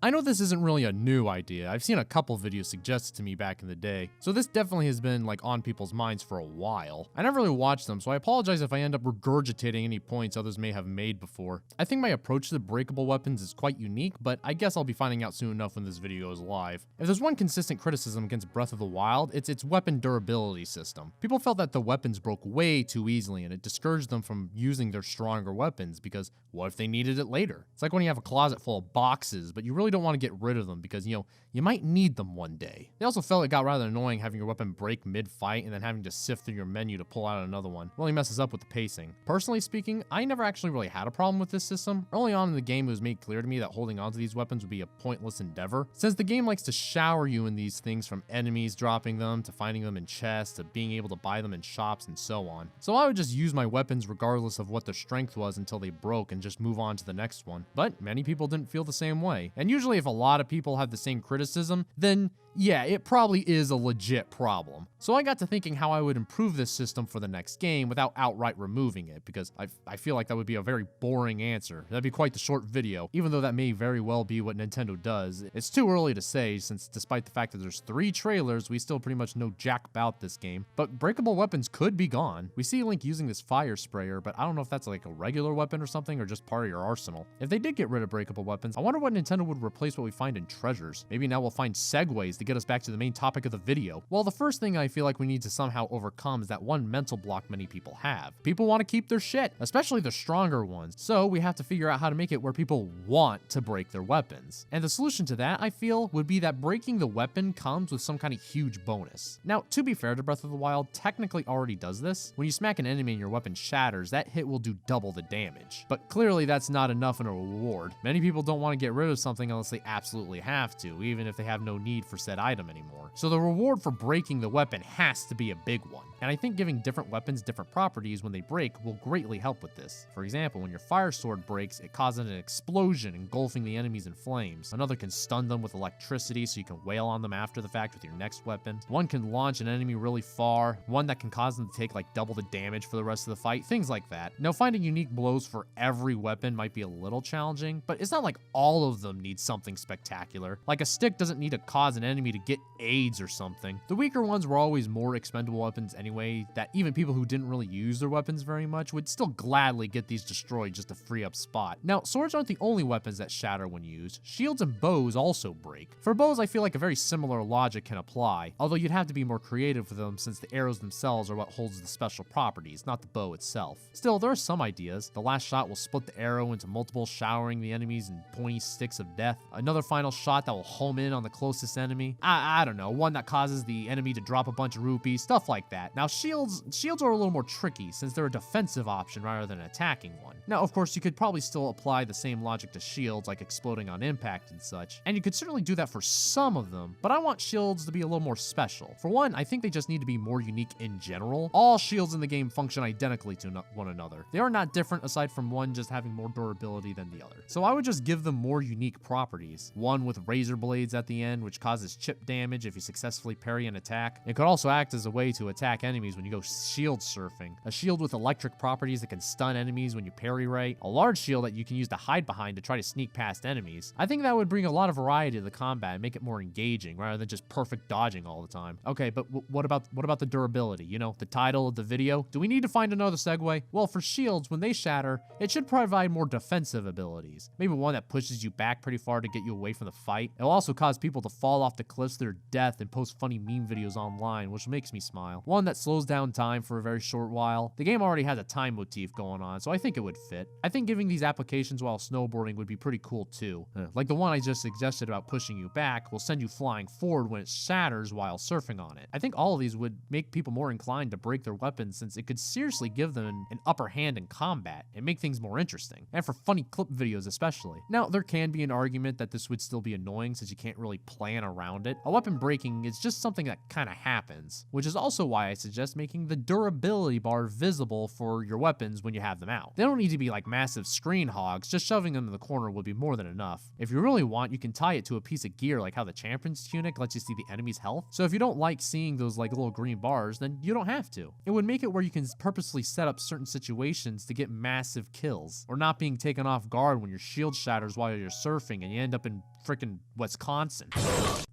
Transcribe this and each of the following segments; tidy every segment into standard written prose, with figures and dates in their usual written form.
I know this isn't really a new idea. I've seen a couple videos suggested to me back in the day, so this definitely has been like on people's minds for a while. I never really watched them, so I apologize if I end up regurgitating any points others may have made before. I think my approach to the breakable weapons is quite unique, but I guess I'll be finding out soon enough when this video is live. If there's one consistent criticism against Breath of the Wild, it's its weapon durability system. People felt that the weapons broke way too easily, and it discouraged them from using their stronger weapons, because what if they needed it later? It's like when you have a closet full of boxes, but you really don't want to get rid of them because, you might need them one day. They also felt it got rather annoying having your weapon break mid-fight and then having to sift through your menu to pull out another one. Really messes up with the pacing. Personally speaking, I never actually really had a problem with this system. Early on in the game, it was made clear to me that holding onto these weapons would be a pointless endeavor, since the game likes to shower you in these things, from enemies dropping them, to finding them in chests, to being able to buy them in shops, and so on. So I would just use my weapons regardless of what their strength was until they broke and just move on to the next one. But many people didn't feel the same way. And usually if a lot of people have the same criticism, then yeah, it probably is a legit problem. So I got to thinking how I would improve this system for the next game without outright removing it, because I feel like that would be a very boring answer. That'd be quite the short video, even though that may very well be what Nintendo does. It's too early to say, since despite the fact that there's 3 trailers, we still pretty much know jack about this game. But breakable weapons could be gone. We see Link using this fire sprayer, but I don't know if that's like a regular weapon or something, or just part of your arsenal. If they did get rid of breakable weapons, I wonder what Nintendo would replace what we find in treasures. Maybe now we'll find segues to get us back to the main topic of the video. Well, the first thing I feel like we need to somehow overcome is that one mental block many people have. People want to keep their shit, especially the stronger ones. So we have to figure out how to make it where people want to break their weapons. And the solution to that, I feel, would be that breaking the weapon comes with some kind of huge bonus. Now, to be fair to Breath of the Wild, technically already does this. When you smack an enemy and your weapon shatters, that hit will do double the damage. But clearly that's not enough in a reward. Many people don't want to get rid of something unless they absolutely have to, even if they have no need for said item anymore. So the reward for breaking the weapon has to be a big one. And I think giving different weapons different properties when they break will greatly help with this. For example, when your fire sword breaks, it causes an explosion engulfing the enemies in flames. Another can stun them with electricity so you can wail on them after the fact with your next weapon. One can launch an enemy really far. One that can cause them to take like double the damage for the rest of the fight. Things like that. Now, finding unique blows for every weapon might be a little challenging, but it's not like all of them need something spectacular. Like a stick doesn't need to cause an enemy to get AIDS or something. The weaker ones were always more expendable weapons anyway, that even people who didn't really use their weapons very much would still gladly get these destroyed just to free up spot. Now, swords aren't the only weapons that shatter when used. Shields and bows also break. For bows, I feel like a very similar logic can apply, although you'd have to be more creative with them since the arrows themselves are what holds the special properties, not the bow itself. Still, there are some ideas. The last shot will split the arrow into multiple, showering the enemies in pointy sticks of death. Another final shot that will home in on the closest enemy. I don't know, one that causes the enemy to drop a bunch of rupees, stuff like that. Now, shields are a little more tricky since they're a defensive option rather than an attacking one. Now, of course, you could probably still apply the same logic to shields, like exploding on impact and such, and you could certainly do that for some of them, but I want shields to be a little more special. For one, I think they just need to be more unique in general. All shields in the game function identically to one another. They are not different aside from one just having more durability than the other. So I would just give them more unique properties. One with razor blades at the end, which causes chip damage if you successfully parry an attack. It could also act as a way to attack enemies when you go shield surfing. A shield with electric properties that can stun enemies when you parry right. A large shield that you can use to hide behind to try to sneak past enemies. I think that would bring a lot of variety to the combat and make it more engaging rather than just perfect dodging all the time. Okay, but what about the durability? You know, the title of the video? Do we need to find another segue? Well, for shields, when they shatter, it should provide more defensive abilities. Maybe one that pushes you back pretty far to get you away from the fight. It'll also cause people to fall off the cliffs to their death and post funny meme videos online, which makes me smile. One that slows down time for a very short while. The game already has a time motif going on, so I think it would fit. I think giving these applications while snowboarding would be pretty cool too. Like the one I just suggested about pushing you back will send you flying forward when it shatters while surfing on it. I think all of these would make people more inclined to break their weapons since it could seriously give them an upper hand in combat and make things more interesting, and for funny clip videos especially. Now, there can be an argument argument that this would still be annoying since you can't really plan around it, a weapon breaking is just something that kind of happens, which is also why I suggest making the durability bar visible for your weapons when you have them out. They don't need to be like massive screen hogs, just shoving them in the corner would be more than enough. If you really want, you can tie it to a piece of gear like how the champion's tunic lets you see the enemy's health. So if you don't like seeing those like little green bars, then you don't have to. It would make it where you can purposely set up certain situations to get massive kills, or not being taken off guard when your shield shatters while you're surfing and you end up in frickin' Wisconsin.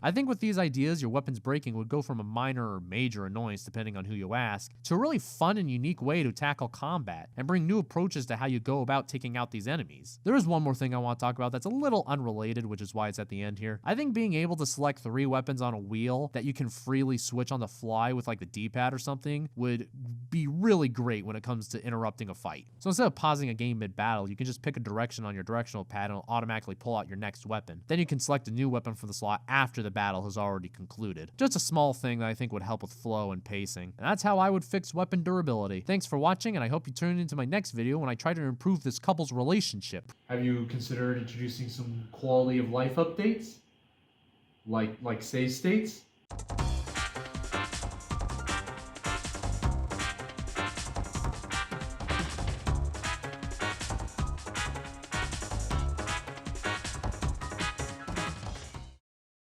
I think with these ideas, your weapons breaking would go from a minor or major annoyance depending on who you ask, to a really fun and unique way to tackle combat, and bring new approaches to how you go about taking out these enemies. There is one more thing I want to talk about that's a little unrelated, which is why it's at the end here. I think being able to select 3 weapons on a wheel that you can freely switch on the fly with like the D-pad or something would be really great when it comes to interrupting a fight. So instead of pausing a game mid-battle, you can just pick a direction on your directional pad and it'll automatically pull out your next weapon. Then you can select a new weapon from the slot after the battle has already concluded. Just a small thing that I think would help with flow and pacing. And that's how I would fix weapon durability. Thanks for watching, and I hope you tune into my next video when I try to improve this couple's relationship. Have you considered introducing some quality of life updates? Like save states?